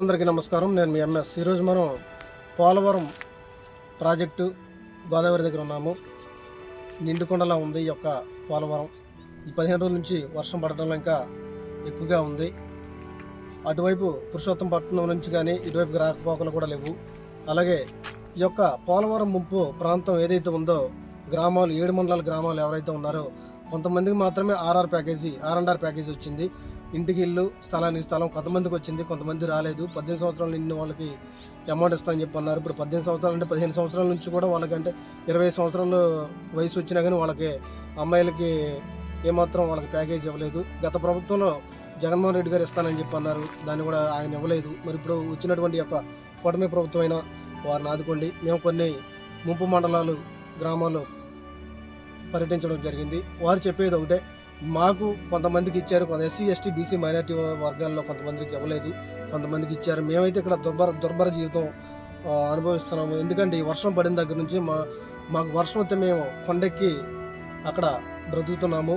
అందరికీ నమస్కారం. నేను మీ ఎంఎస్. ఈరోజు మనం పోలవరం ప్రాజెక్టు గోదావరి దగ్గర ఉన్నాము. నిండుకొండలా ఉంది ఈ యొక్క పోలవరం. ఈ 15 రోజుల నుంచి వర్షం పడటంలో ఇంకా ఎక్కువగా ఉంది. అటువైపు పురుషోత్తంపట్నం నుంచి కానీ ఇటువైపు రాకపోకలు కూడా లేవు. అలాగే ఈ యొక్క పోలవరం ముంపు ప్రాంతం ఏదైతే ఉందో గ్రామాలు 7 మండలాల గ్రామాలు ఎవరైతే ఉన్నారో కొంతమందికి మాత్రమే ఆర్ఆర్ ప్యాకేజీ వచ్చింది. ఇంటికి ఇల్లు, స్థలానికి స్థలం కొంతమందికి వచ్చింది, కొంతమంది రాలేదు. 18 సంవత్సరాలు నిండిన వాళ్ళకి అమౌంట్ ఇస్తామని చెప్పి అన్నారు. ఇప్పుడు 18 సంవత్సరాలు అంటే 15 సంవత్సరాల నుంచి కూడా వాళ్ళకంటే 20 సంవత్సరాలు వయసు వచ్చినా కానీ వాళ్ళకి అమ్మాయిలకి ఏమాత్రం వాళ్ళకి ప్యాకేజీ ఇవ్వలేదు. గత ప్రభుత్వంలో జగన్మోహన్ రెడ్డి గారు ఇస్తానని చెప్పి అన్నారు, దాన్ని కూడా ఆయన ఇవ్వలేదు. మరి ఇప్పుడు వచ్చినటువంటి యొక్క కూటమి ప్రభుత్వం అయినా వారిని ఆదుకోండి. మేము కొన్ని ముంపు మండలాలు గ్రామాలు పర్యటించడం జరిగింది. వారు చెప్పేది ఒకటే, మాకు కొంతమందికి ఇచ్చారు, కొంత ఎస్సీ ఎస్టీ బీసీ మైనారిటీ వర్గాల్లో కొంతమందికి ఇవ్వలేదు, కొంతమందికి ఇచ్చారు. మేమైతే ఇక్కడ దుర్భర జీవితం అనుభవిస్తున్నాము. ఎందుకంటే ఈ వర్షం పడిన దగ్గర నుంచి మాకు వర్షం వస్తే మేము కొండెక్కి అక్కడ బ్రతుకుతున్నాము,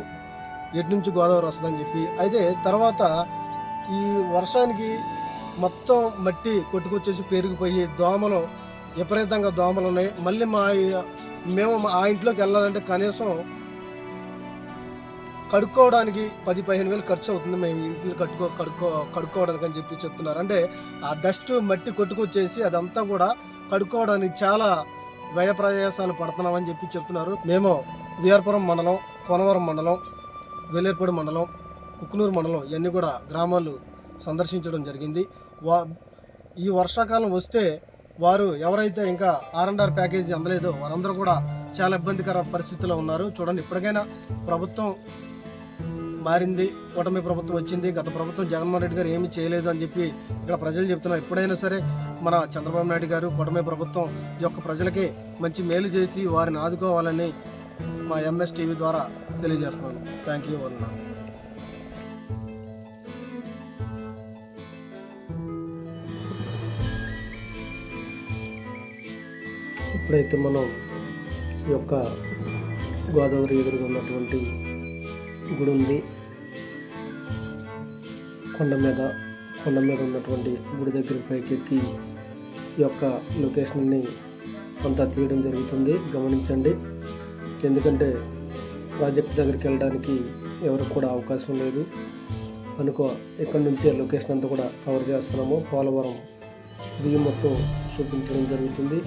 ఎటు నుంచి గోదావరి వస్తుందని చెప్పి. అయితే తర్వాత ఈ వర్షానికి మొత్తం మట్టి కొట్టుకొచ్చేసి పెరిగిపోయి దోమలు విపరీతంగా దోమలు ఉన్నాయి. మళ్ళీ మేము ఆ ఇంట్లోకి వెళ్ళాలంటే కనీసం కడుక్కోవడానికి 10-15 వేలు ఖర్చు అవుతుంది. మేము ఇంట్లో కడుక్కోవడానికి అని చెప్పి చెప్తున్నారు. అంటే ఆ డస్ట్ మట్టి కొట్టుకొచ్చేసి అదంతా కూడా కడుక్కోవడానికి చాలా వ్యయ ప్రయాసాలు పడుతున్నామని చెప్పి చెప్తున్నారు. మేము విఆర్పురం మండలం, కోనవరం మండలం, వేలేరుపాడు మండలం, కుక్కునూరు మండలం ఇవన్నీ కూడా గ్రామాలు సందర్శించడం జరిగింది. ఈ వర్షాకాలం వస్తే వారు ఎవరైతే ఇంకా ఆర్ఆర్ ప్యాకేజీ అందలేదో వారందరూ కూడా చాలా ఇబ్బందికర పరిస్థితుల్లో ఉన్నారు. చూడండి, ఇప్పటికైనా ప్రభుత్వం మారింది, కూటమి ప్రభుత్వం వచ్చింది. గత ప్రభుత్వం జగన్మోహన్ రెడ్డి గారు ఏమీ చేయలేదు అని చెప్పి ఇక్కడ ప్రజలు చెప్తున్నారు. ఎప్పుడైనా సరే మన చంద్రబాబు నాయుడు గారు కూటమి ప్రభుత్వం ఈ యొక్క ప్రజలకి మంచి మేలు చేసి వారిని ఆదుకోవాలని మా ఎంఎస్ టీవీ ద్వారా తెలియజేస్తున్నాను. థ్యాంక్ యూ అన్నా. ఇప్పుడైతే మనం ఈ యొక్క గోదావరి ఎదురుగా ఉన్నటువంటి గుడి ఉంది. కొండ మీద ఉన్నటువంటి గుడి దగ్గర పైకెక్కి ఈ యొక్క లొకేషన్ని అంతా తీయడం జరుగుతుంది. గమనించండి, ఎందుకంటే ప్రాజెక్ట్ దగ్గరికి వెళ్ళడానికి ఎవరికి కూడా అవకాశం లేదు కనుక ఇక్కడ నుంచే లొకేషన్ అంతా కూడా కవర్ చేస్తున్నాము. పోలవరం వ్యూ మొత్తం చూపించడం జరుగుతుంది.